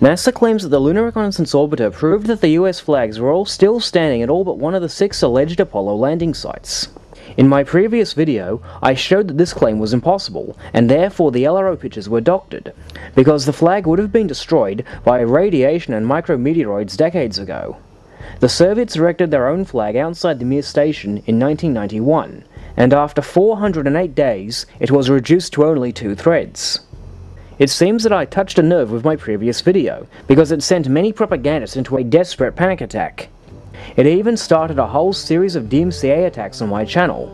NASA claims that the Lunar Reconnaissance Orbiter proved that the US flags were all still standing at all but one of the 6 alleged Apollo landing sites. In my previous video, I showed that this claim was impossible, and therefore the LRO pictures were doctored, because the flag would have been destroyed by radiation and micrometeoroids decades ago. The Soviets erected their own flag outside the Mir station in 1991, and after 408 days, it was reduced to only 2 threads. It seems that I touched a nerve with my previous video, because it sent many propagandists into a desperate panic attack. It even started a whole series of DMCA attacks on my channel.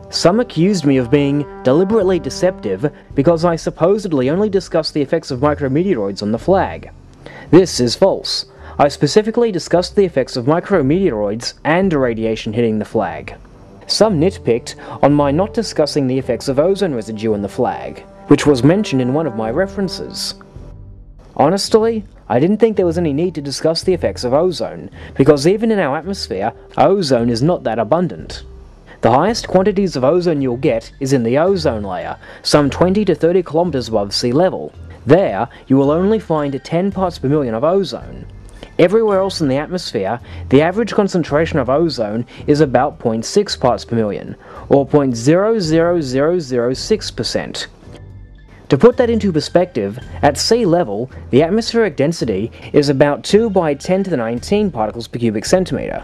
Some accused me of being deliberately deceptive because I supposedly only discussed the effects of micrometeoroids on the flag. This is false. I specifically discussed the effects of micrometeoroids and radiation hitting the flag. Some nitpicked on my not discussing the effects of ozone residue on the flag, which was mentioned in one of my references. Honestly, I didn't think there was any need to discuss the effects of ozone, because even in our atmosphere, ozone is not that abundant. The highest quantities of ozone you'll get is in the ozone layer, some 20 to 30 kilometers above sea level. There, you will only find 10 parts per million of ozone. Everywhere else in the atmosphere, the average concentration of ozone is about 0.6 parts per million, or 0.00006%. To put that into perspective, at sea level, the atmospheric density is about 2 by 10 to the 19 particles per cubic centimeter.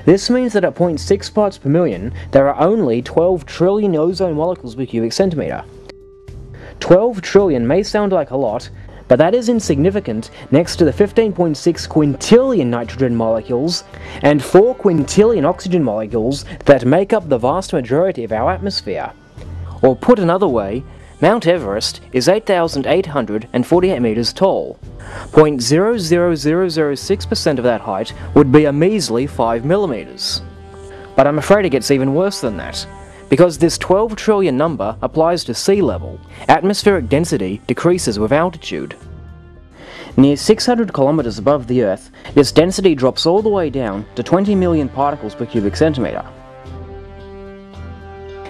This means that at 0.6 parts per million, there are only 12 trillion ozone molecules per cubic centimeter. 12 trillion may sound like a lot, but that is insignificant next to the 15.6 quintillion nitrogen molecules and 4 quintillion oxygen molecules that make up the vast majority of our atmosphere. Or put another way, Mount Everest is 8,848 meters tall. 0.00006% of that height would be a measly 5 millimeters. But I'm afraid it gets even worse than that, because this 12 trillion number applies to sea level. Atmospheric density decreases with altitude. Near 600 kilometers above the Earth, this density drops all the way down to 20 million particles per cubic centimeter.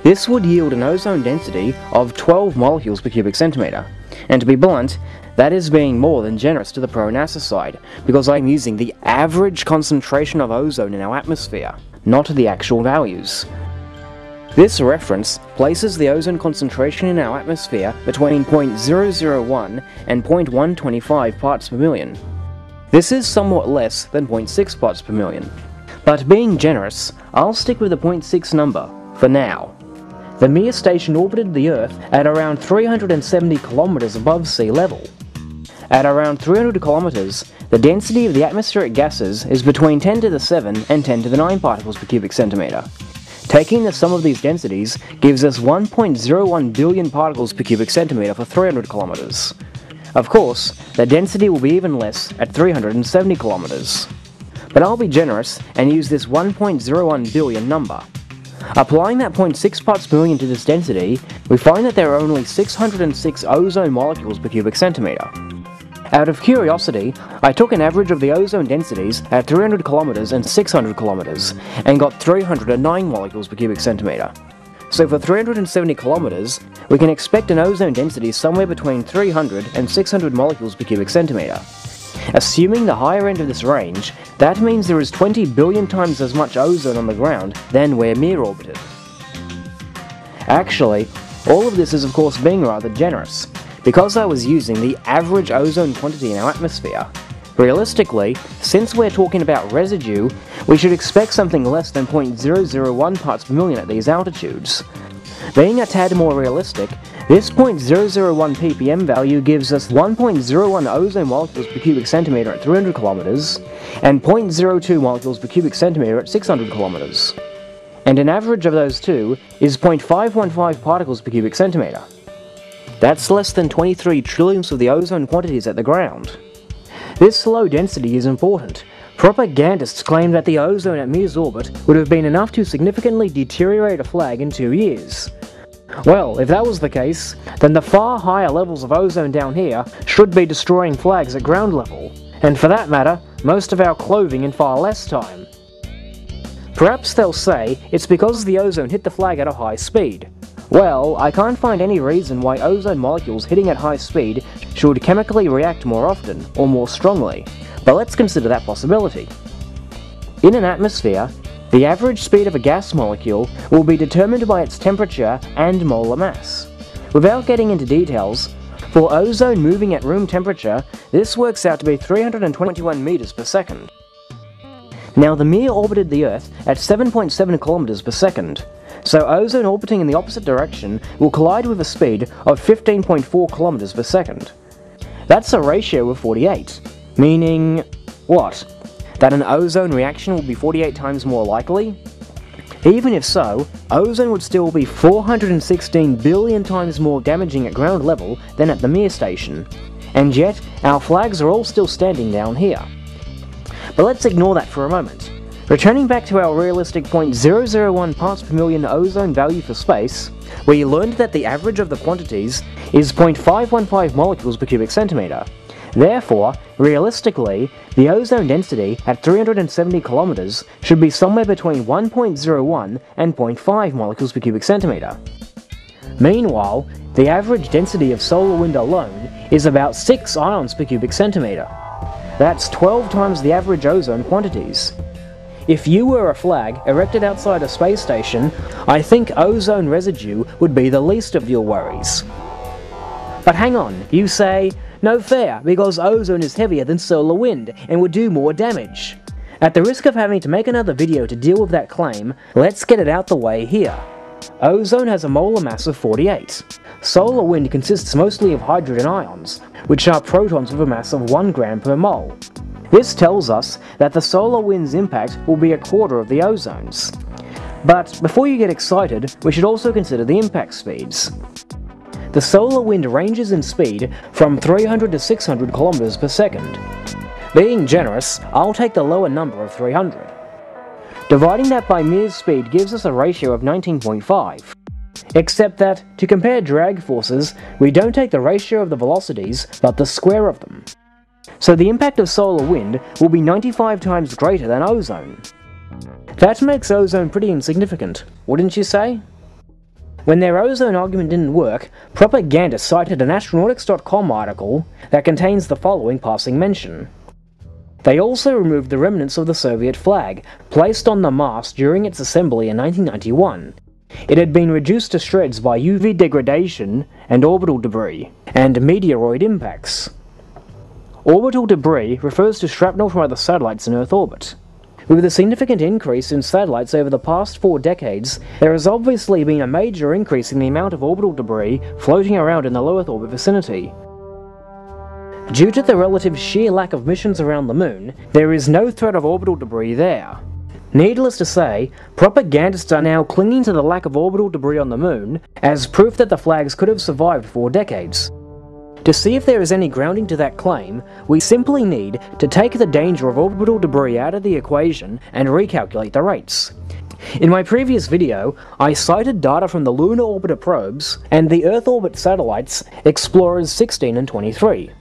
This would yield an ozone density of 12 molecules per cubic centimeter, and to be blunt, that is being more than generous to the pro-NASA side, because I'm using the average concentration of ozone in our atmosphere, not the actual values. This reference places the ozone concentration in our atmosphere between 0.001 and 0.125 parts per million. This is somewhat less than 0.6 parts per million. But being generous, I'll stick with the 0.6 number, for now. The Mir station orbited the Earth at around 370 kilometers above sea level. At around 300 kilometers, the density of the atmospheric gases is between 10 to the 7 and 10 to the 9 particles per cubic centimeter. Taking the sum of these densities gives us 1.01 billion particles per cubic centimeter for 300 kilometers. Of course, the density will be even less at 370 kilometers. But I'll be generous and use this 1.01 billion number. Applying that 0.6 parts per million to this density, we find that there are only 606 ozone molecules per cubic centimeter. Out of curiosity, I took an average of the ozone densities at 300 kilometers and 600 kilometers, and got 309 molecules per cubic centimeter. So for 370 kilometers, we can expect an ozone density somewhere between 300 and 600 molecules per cubic centimeter. Assuming the higher end of this range, that means there is 20 billion times as much ozone on the ground than where Mir orbited. Actually, all of this is of course being rather generous, because I was using the average ozone quantity in our atmosphere. Realistically, since we're talking about residue, we should expect something less than 0.001 parts per million at these altitudes. Being a tad more realistic, this 0.001 ppm value gives us 1.01 ozone molecules per cubic centimeter at 300 kilometers, and 0.02 molecules per cubic centimeter at 600 kilometers. And an average of those two is 0.515 particles per cubic centimeter. That's less than 23 trillionths of the ozone quantities at the ground. This low density is important. Propagandists claim that the ozone at Mir's orbit would have been enough to significantly deteriorate a flag in 2 years. Well, if that was the case, then the far higher levels of ozone down here should be destroying flags at ground level, and for that matter, most of our clothing in far less time. Perhaps they'll say it's because the ozone hit the flag at a high speed. Well, I can't find any reason why ozone molecules hitting at high speed should chemically react more often, or more strongly, but let's consider that possibility. In an atmosphere, the average speed of a gas molecule will be determined by its temperature and molar mass. Without getting into details, for ozone moving at room temperature, this works out to be 321 meters per second. Now the Mir orbited the Earth at 7.7 kilometers per second, so ozone orbiting in the opposite direction will collide with a speed of 15.4 kilometers per second. That's a ratio of 48, meaning what? That an ozone reaction will be 48 times more likely? Even if so, ozone would still be 416 billion times more damaging at ground level than at the Mir station, and yet our flags are all still standing down here. But let's ignore that for a moment. Returning back to our realistic 0.001 parts per million ozone value for space, we learned that the average of the quantities is 0.515 molecules per cubic centimeter. Therefore, realistically, the ozone density at 370 kilometers should be somewhere between 1.01 and 0.5 molecules per cubic centimeter. Meanwhile, the average density of solar wind alone is about 6 ions per cubic centimeter. That's 12 times the average ozone quantities. If you were a flag erected outside a space station, I think ozone residue would be the least of your worries. But hang on, you say, no fair, because ozone is heavier than solar wind and would do more damage. At the risk of having to make another video to deal with that claim, let's get it out the way here. Ozone has a molar mass of 48. Solar wind consists mostly of hydrogen ions, which are protons with a mass of 1 gram per mole. This tells us that the solar wind's impact will be a quarter of the ozone's. But before you get excited, we should also consider the impact speeds. The solar wind ranges in speed from 300 to 600 kilometers per second. Being generous, I'll take the lower number of 300. Dividing that by Mir's speed gives us a ratio of 19.5. Except that, to compare drag forces, we don't take the ratio of the velocities, but the square of them. So the impact of solar wind will be 95 times greater than ozone. That makes ozone pretty insignificant, wouldn't you say? When their ozone argument didn't work, propagandists cited an astronautics.com article that contains the following passing mention. They also removed the remnants of the Soviet flag, placed on the mast during its assembly in 1991. It had been reduced to shreds by UV degradation and orbital debris, and meteoroid impacts. Orbital debris refers to shrapnel from other satellites in Earth orbit. With a significant increase in satellites over the past 4 decades, there has obviously been a major increase in the amount of orbital debris floating around in the low Earth orbit vicinity. Due to the relative sheer lack of missions around the Moon, there is no threat of orbital debris there. Needless to say, propagandists are now clinging to the lack of orbital debris on the Moon as proof that the flags could have survived 4 decades. To see if there is any grounding to that claim, we simply need to take the danger of orbital debris out of the equation and recalculate the rates. In my previous video, I cited data from the Lunar Orbiter probes and the Earth orbit satellites Explorers 16 and 23.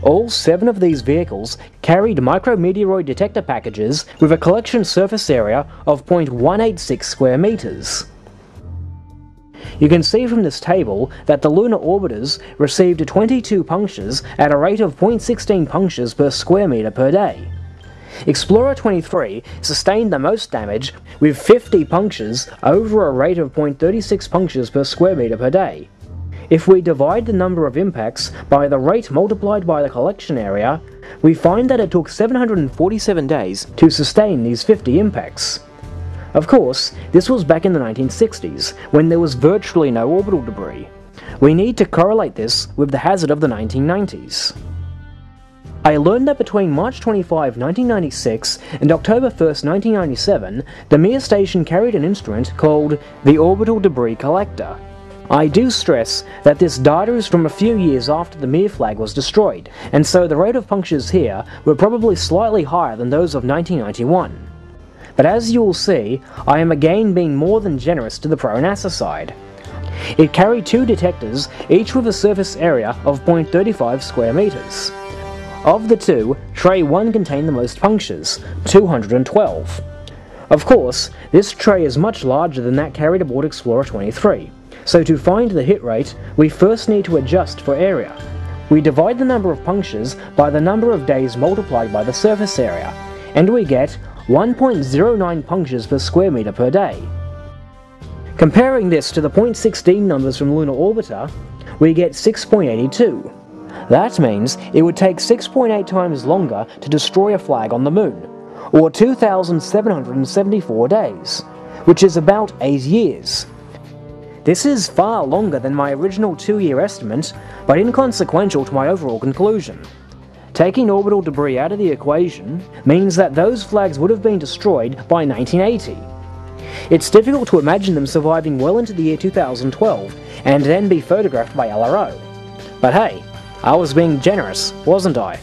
All 7 of these vehicles carried micrometeoroid detector packages with a collection surface area of 0.186 square meters. You can see from this table that the lunar orbiters received 22 punctures at a rate of 0.16 punctures per square meter per day. Explorer 23 sustained the most damage with 50 punctures over a rate of 0.36 punctures per square meter per day. If we divide the number of impacts by the rate multiplied by the collection area, we find that it took 747 days to sustain these 50 impacts. Of course, this was back in the 1960s, when there was virtually no orbital debris. We need to correlate this with the hazard of the 1990s. I learned that between March 25, 1996 and October 1, 1997, the Mir station carried an instrument called the Orbital Debris Collector. I do stress that this data is from a few years after the Mir flag was destroyed, and so the rate of punctures here were probably slightly higher than those of 1991. But as you will see, I am again being more than generous to the pro-NASA side. It carried 2 detectors, each with a surface area of 0.35 square meters. Of the 2, Tray 1 contained the most punctures, 212. Of course, this tray is much larger than that carried aboard Explorer 23, So to find the hit rate, we first need to adjust for area. We divide the number of punctures by the number of days multiplied by the surface area, and we get 1.09 punctures per square meter per day. Comparing this to the 0.16 numbers from Lunar Orbiter, we get 6.82. That means it would take 6.8 times longer to destroy a flag on the Moon, or 2,774 days, which is about 8 years. This is far longer than my original 2-year estimate, but inconsequential to my overall conclusion. Taking orbital debris out of the equation means that those flags would have been destroyed by 1980. It's difficult to imagine them surviving well into the year 2012 and then be photographed by LRO. But hey, I was being generous, wasn't I?